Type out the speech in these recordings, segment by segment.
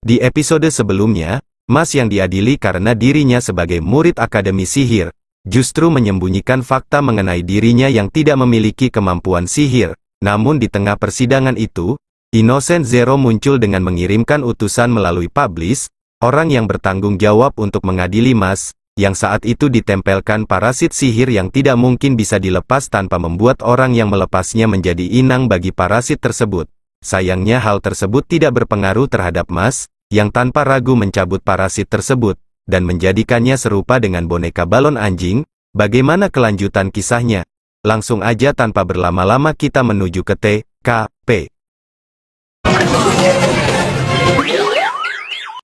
Di episode sebelumnya, Mas yang diadili karena dirinya sebagai murid Akademi Sihir, justru menyembunyikan fakta mengenai dirinya yang tidak memiliki kemampuan sihir. Namun di tengah persidangan itu, Innocent Zero muncul dengan mengirimkan utusan melalui Publish, orang yang bertanggung jawab untuk mengadili Mas, yang saat itu ditempelkan parasit sihir yang tidak mungkin bisa dilepas tanpa membuat orang yang melepasnya menjadi inang bagi parasit tersebut. Sayangnya hal tersebut tidak berpengaruh terhadap Mas, yang tanpa ragu mencabut parasit tersebut, dan menjadikannya serupa dengan boneka balon anjing. Bagaimana kelanjutan kisahnya? Langsung aja tanpa berlama-lama kita menuju ke TKP.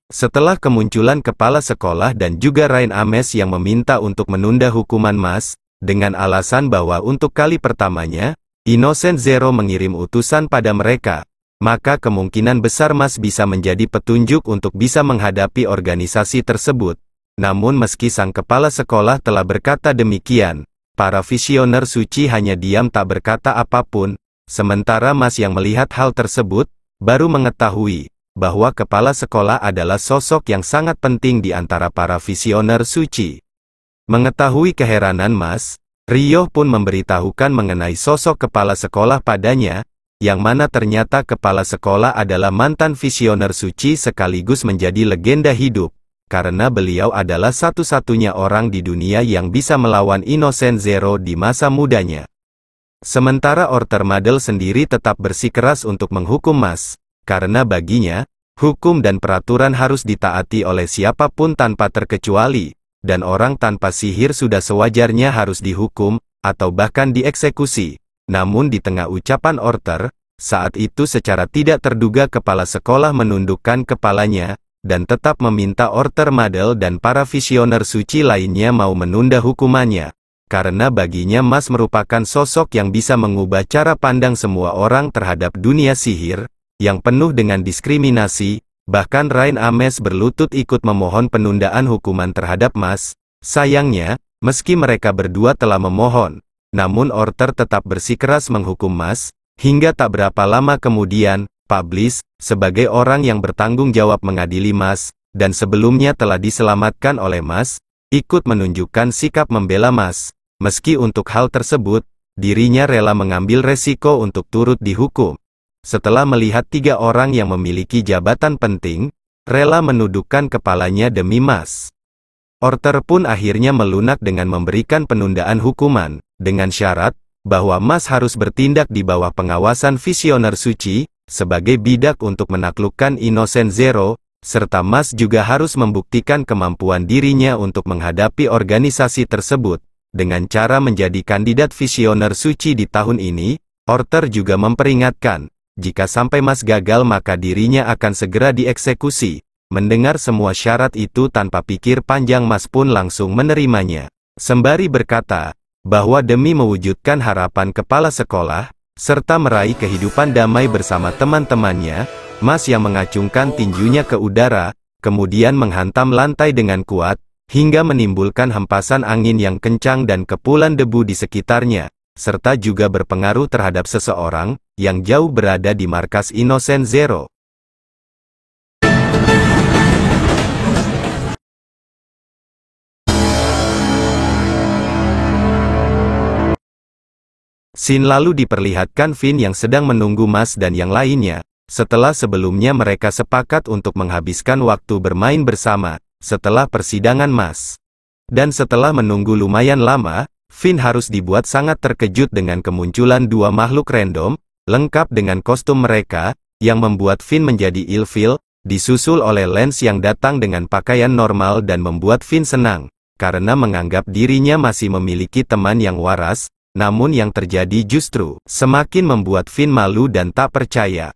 Setelah kemunculan kepala sekolah dan juga Rain Ames yang meminta untuk menunda hukuman Mas, dengan alasan bahwa untuk kali pertamanya, Innocent Zero mengirim utusan pada mereka, maka kemungkinan besar Mas bisa menjadi petunjuk untuk bisa menghadapi organisasi tersebut. Namun meski sang kepala sekolah telah berkata demikian, para visioner suci hanya diam tak berkata apapun, sementara Mas yang melihat hal tersebut, baru mengetahui bahwa kepala sekolah adalah sosok yang sangat penting di antara para visioner suci. Mengetahui keheranan Mas, Ryo pun memberitahukan mengenai sosok kepala sekolah padanya, yang mana ternyata kepala sekolah adalah mantan visioner suci sekaligus menjadi legenda hidup, karena beliau adalah satu-satunya orang di dunia yang bisa melawan Innocent Zero di masa mudanya. Sementara Orter Madel sendiri tetap bersikeras untuk menghukum Mas, karena baginya, hukum dan peraturan harus ditaati oleh siapapun tanpa terkecuali, dan orang tanpa sihir sudah sewajarnya harus dihukum, atau bahkan dieksekusi. Namun di tengah ucapan Orter, saat itu secara tidak terduga kepala sekolah menundukkan kepalanya, dan tetap meminta Orter Madel dan para visioner suci lainnya mau menunda hukumannya, karena baginya Mas merupakan sosok yang bisa mengubah cara pandang semua orang terhadap dunia sihir, yang penuh dengan diskriminasi. Bahkan Rain Ames berlutut ikut memohon penundaan hukuman terhadap Mas. Sayangnya, meski mereka berdua telah memohon, namun Orter tetap bersikeras menghukum Mas, hingga tak berapa lama kemudian, Publish, sebagai orang yang bertanggung jawab mengadili Mas, dan sebelumnya telah diselamatkan oleh Mas, ikut menunjukkan sikap membela Mas. Meski untuk hal tersebut, dirinya rela mengambil resiko untuk turut dihukum. Setelah melihat 3 orang yang memiliki jabatan penting, rela menundukkan kepalanya demi Mas. Orter pun akhirnya melunak dengan memberikan penundaan hukuman, dengan syarat, bahwa Mas harus bertindak di bawah pengawasan visioner suci, sebagai bidak untuk menaklukkan Innocent Zero, serta Mas juga harus membuktikan kemampuan dirinya untuk menghadapi organisasi tersebut, dengan cara menjadi kandidat visioner suci di tahun ini. Orter juga memperingatkan, jika sampai Mas gagal maka dirinya akan segera dieksekusi. Mendengar semua syarat itu tanpa pikir panjang Mas pun langsung menerimanya. Sembari berkata, bahwa demi mewujudkan harapan kepala sekolah, serta meraih kehidupan damai bersama teman-temannya, Mas yang mengacungkan tinjunya ke udara, kemudian menghantam lantai dengan kuat, hingga menimbulkan hempasan angin yang kencang dan kepulan debu di sekitarnya, serta juga berpengaruh terhadap seseorang yang jauh berada di markas Innocent Zero. Scene lalu diperlihatkan Finn yang sedang menunggu Mas dan yang lainnya, setelah sebelumnya mereka sepakat untuk menghabiskan waktu bermain bersama, setelah persidangan Mas. Dan setelah menunggu lumayan lama, Finn harus dibuat sangat terkejut dengan kemunculan 2 makhluk random, lengkap dengan kostum mereka, yang membuat Finn menjadi ilfil, disusul oleh Lance yang datang dengan pakaian normal dan membuat Finn senang, karena menganggap dirinya masih memiliki teman yang waras, namun yang terjadi justru semakin membuat Finn malu dan tak percaya.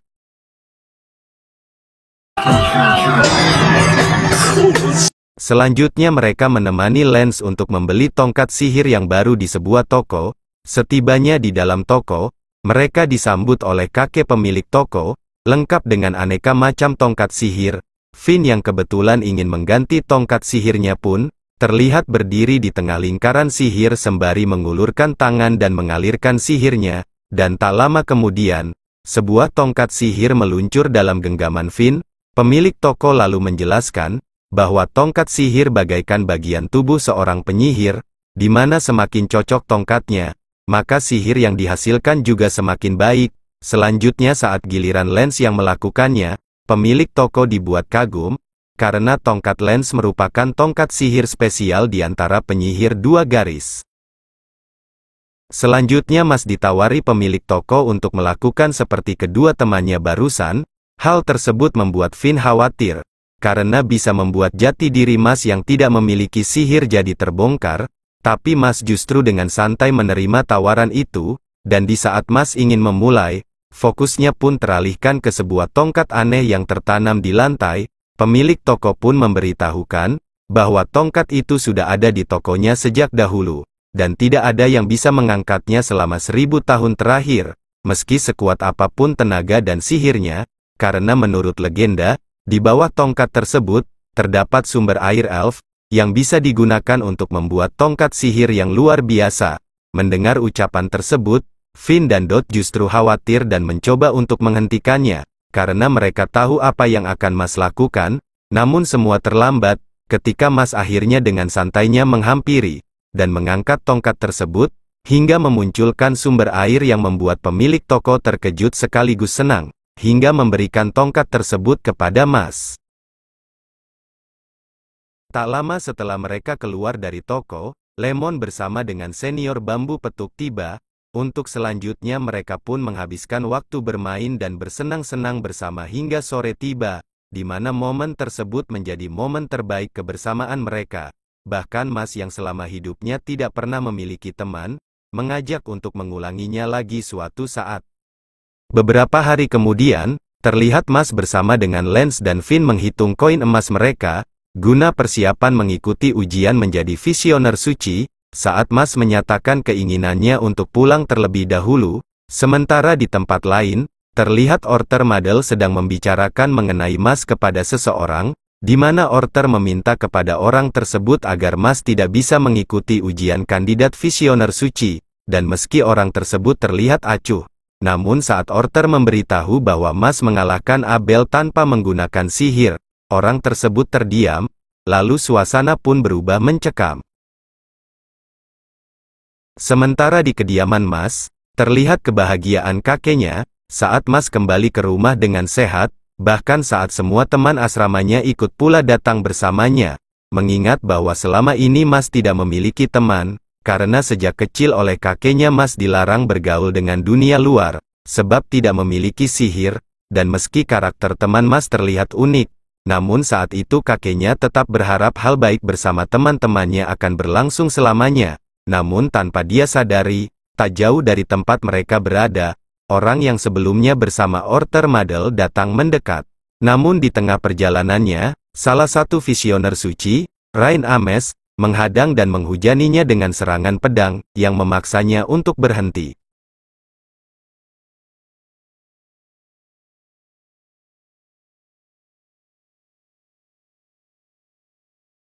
Selanjutnya mereka menemani Lance untuk membeli tongkat sihir yang baru di sebuah toko. Setibanya di dalam toko, mereka disambut oleh kakek pemilik toko, lengkap dengan aneka macam tongkat sihir. Finn yang kebetulan ingin mengganti tongkat sihirnya pun, terlihat berdiri di tengah lingkaran sihir sembari mengulurkan tangan dan mengalirkan sihirnya, dan tak lama kemudian, sebuah tongkat sihir meluncur dalam genggaman Finn, Pemilik toko lalu menjelaskan, bahwa tongkat sihir bagaikan bagian tubuh seorang penyihir, di mana semakin cocok tongkatnya, maka sihir yang dihasilkan juga semakin baik. Selanjutnya saat giliran Lance yang melakukannya, pemilik toko dibuat kagum, karena tongkat Lance merupakan tongkat sihir spesial di antara penyihir dua garis. Selanjutnya Mas ditawari pemilik toko untuk melakukan seperti kedua temannya barusan. Hal tersebut membuat Finn khawatir, karena bisa membuat jati diri Mas yang tidak memiliki sihir jadi terbongkar, tapi Mas justru dengan santai menerima tawaran itu, dan di saat Mas ingin memulai, fokusnya pun teralihkan ke sebuah tongkat aneh yang tertanam di lantai. Pemilik toko pun memberitahukan, bahwa tongkat itu sudah ada di tokonya sejak dahulu, dan tidak ada yang bisa mengangkatnya selama 1000 tahun terakhir, meski sekuat apapun tenaga dan sihirnya. Karena menurut legenda, di bawah tongkat tersebut, terdapat sumber air elf, yang bisa digunakan untuk membuat tongkat sihir yang luar biasa. Mendengar ucapan tersebut, Finn dan Dot justru khawatir dan mencoba untuk menghentikannya, karena mereka tahu apa yang akan Mas lakukan, namun semua terlambat, ketika Mas akhirnya dengan santainya menghampiri, dan mengangkat tongkat tersebut, hingga memunculkan sumber air yang membuat pemilik toko terkejut sekaligus senang, hingga memberikan tongkat tersebut kepada Mas. Tak lama setelah mereka keluar dari toko, Lemon bersama dengan senior bambu petuk tiba. Untuk selanjutnya mereka pun menghabiskan waktu bermain dan bersenang-senang bersama hingga sore tiba, di mana momen tersebut menjadi momen terbaik kebersamaan mereka. Bahkan Mas yang selama hidupnya tidak pernah memiliki teman, mengajak untuk mengulanginya lagi suatu saat. Beberapa hari kemudian, terlihat Mas bersama dengan Lance dan Finn menghitung koin emas mereka, guna persiapan mengikuti ujian menjadi visioner suci. Saat Mas menyatakan keinginannya untuk pulang terlebih dahulu, sementara di tempat lain, terlihat Orter Madel sedang membicarakan mengenai Mas kepada seseorang, di mana Orter meminta kepada orang tersebut agar Mas tidak bisa mengikuti ujian kandidat visioner suci, dan meski orang tersebut terlihat acuh, namun saat Orter memberitahu bahwa Mas mengalahkan Abel tanpa menggunakan sihir, orang tersebut terdiam, lalu suasana pun berubah mencekam. Sementara di kediaman Mas, terlihat kebahagiaan kakeknya, saat Mas kembali ke rumah dengan sehat, bahkan saat semua teman asramanya ikut pula datang bersamanya, mengingat bahwa selama ini Mas tidak memiliki teman, karena sejak kecil oleh kakeknya Mas dilarang bergaul dengan dunia luar, sebab tidak memiliki sihir, dan meski karakter teman Mas terlihat unik, namun saat itu kakeknya tetap berharap hal baik bersama teman-temannya akan berlangsung selamanya. Namun tanpa dia sadari, tak jauh dari tempat mereka berada, orang yang sebelumnya bersama Orter Madel datang mendekat. Namun di tengah perjalanannya, salah satu visioner suci, Rain Ames, menghadang dan menghujaninya dengan serangan pedang, yang memaksanya untuk berhenti.